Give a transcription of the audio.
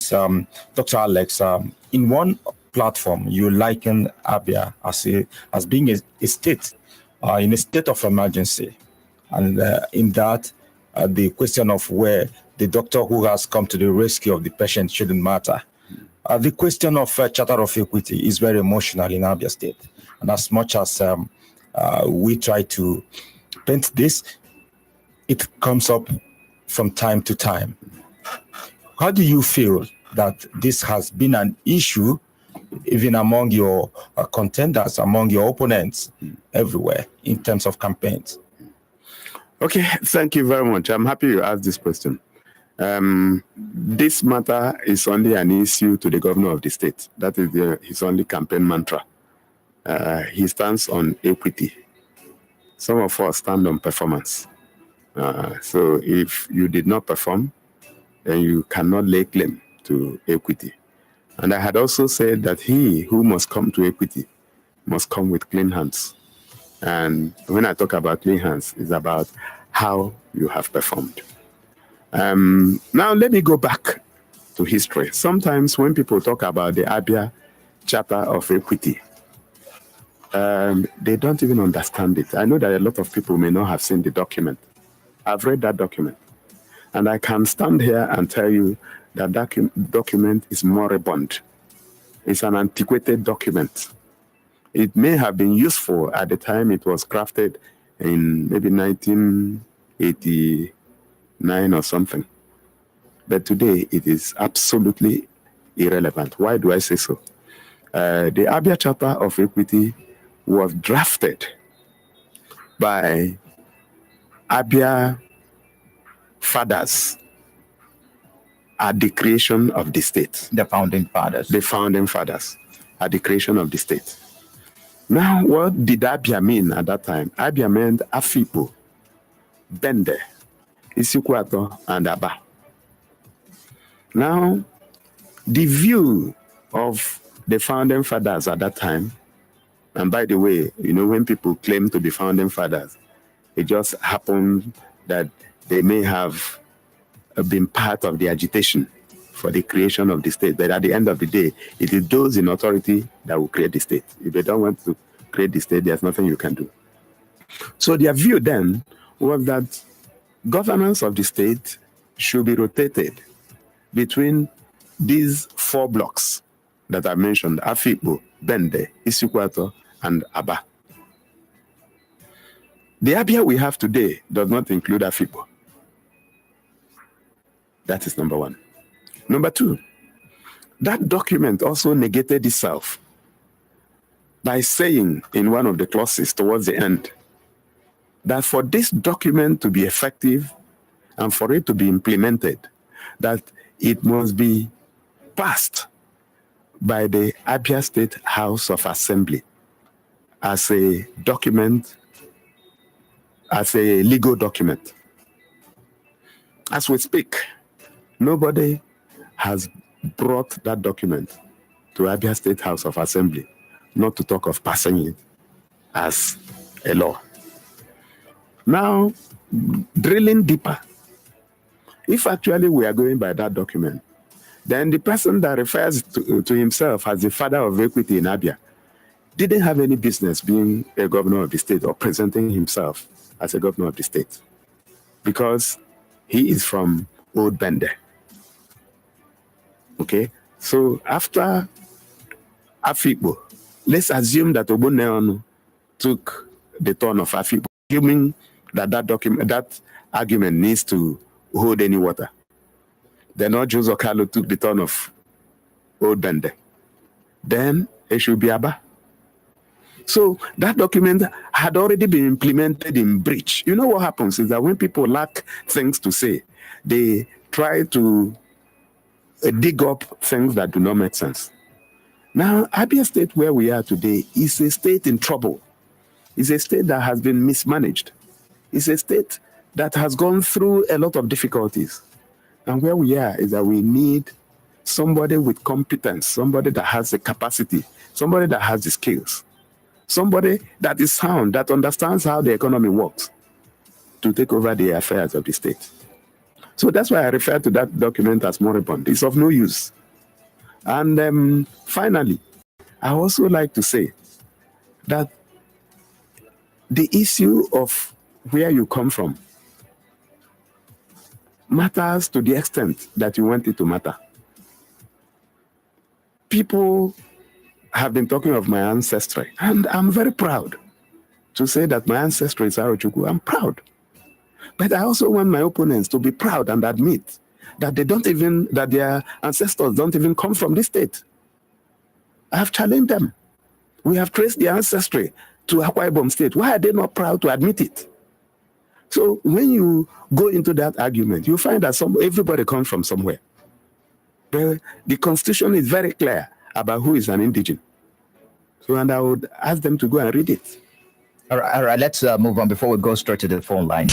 Dr. Alex, in one platform, you liken Abia as being a state, in a state of emergency. And in that, the question of where the doctor who has come to the rescue of the patient shouldn't matter. The question of Charter of Equity is very emotional in Abia State. And as much as we try to paint this, it comes up from time to time. How do you feel that this has been an issue even among your contenders, among your opponents everywhere in terms of campaigns? Okay, thank you very much. I'm happy you asked this question. This matter is only an issue to the governor of the state. That is his only campaign mantra. He stands on equity. Some of us stand on performance. So if you did not perform, then you cannot lay claim to equity. And I had also said that he who must come to equity must come with clean hands. And when I talk about clean hands, it's about how you have performed. Now let me go back to history. Sometimes when people talk about the Abia Charter of Equity, they don't even understand it. I know that a lot of people may not have seen the document. I've read that document. And I can stand here and tell you that document is moribund. It's an antiquated document. It may have been useful at the time it was crafted in maybe 1989 or something. But today it is absolutely irrelevant. Why do I say so? The Abia Charter of Equity was drafted by Abia fathers at the creation of the state. The founding fathers. The founding fathers at the creation of the state. Now, what did Abia mean at that time? Abia meant Afipo, Bende, Isukwato, and Aba. Now, the view of the founding fathers at that time, and by the way, you know, when people claim to be founding fathers, it just happened that they may have been part of the agitation for the creation of the state. But at the end of the day, it is those in authority that will create the state. If they don't want to create the state, there's nothing you can do. So their view then was that governance of the state should be rotated between these four blocks that I mentioned: Afipo, Bende, Isukwato, and Aba. The Abia we have today does not include Afipo. That is number one. Number two, that document also negated itself by saying in one of the clauses towards the end that for this document to be effective and for it to be implemented, that it must be passed by the Abia State House of Assembly as a document, as a legal document. As we speak, nobody has brought that document to Abia State House of Assembly, not to talk of passing it as a law. Now, drilling deeper, if actually we are going by that document, then the person that refers to himself as the father of equity in Abia didn't have any business being a governor of the state or presenting himself as a governor of the state, because he is from Old Bende. Okay, so after Afipo, let's assume that Oboneonu took the turn of Afipo, assuming that that argument needs to hold any water. Then Ojo Okalo took the turn of Old Bende. Then it should be Aba. So that document had already been implemented in breach. You know what happens is that when people lack things to say, they try to dig up things that do not make sense. Now, Abia State, where we are today, is a state in trouble. It's a state that has been mismanaged. It's a state that has gone through a lot of difficulties. And where we are is that we need somebody with competence, somebody that has the capacity, somebody that has the skills, somebody that is sound, that understands how the economy works, to take over the affairs of the state. So that's why I refer to that document as moribund. It's of no use. And finally, I also like to say that the issue of where you come from matters to the extent that you want it to matter. People have been talking of my ancestry, and I'm very proud to say that my ancestry is Arochukwu. I'm proud. But I also want my opponents to be proud and admit that that their ancestors don't even come from this state. I have challenged them. We have traced their ancestry to Akwa Ibom State. Why are they not proud to admit it? So when you go into that argument, you find that everybody comes from somewhere. The Constitution is very clear about who is an indigene. So, and I would ask them to go and read it. All right, let's move on before we go straight to the phone line.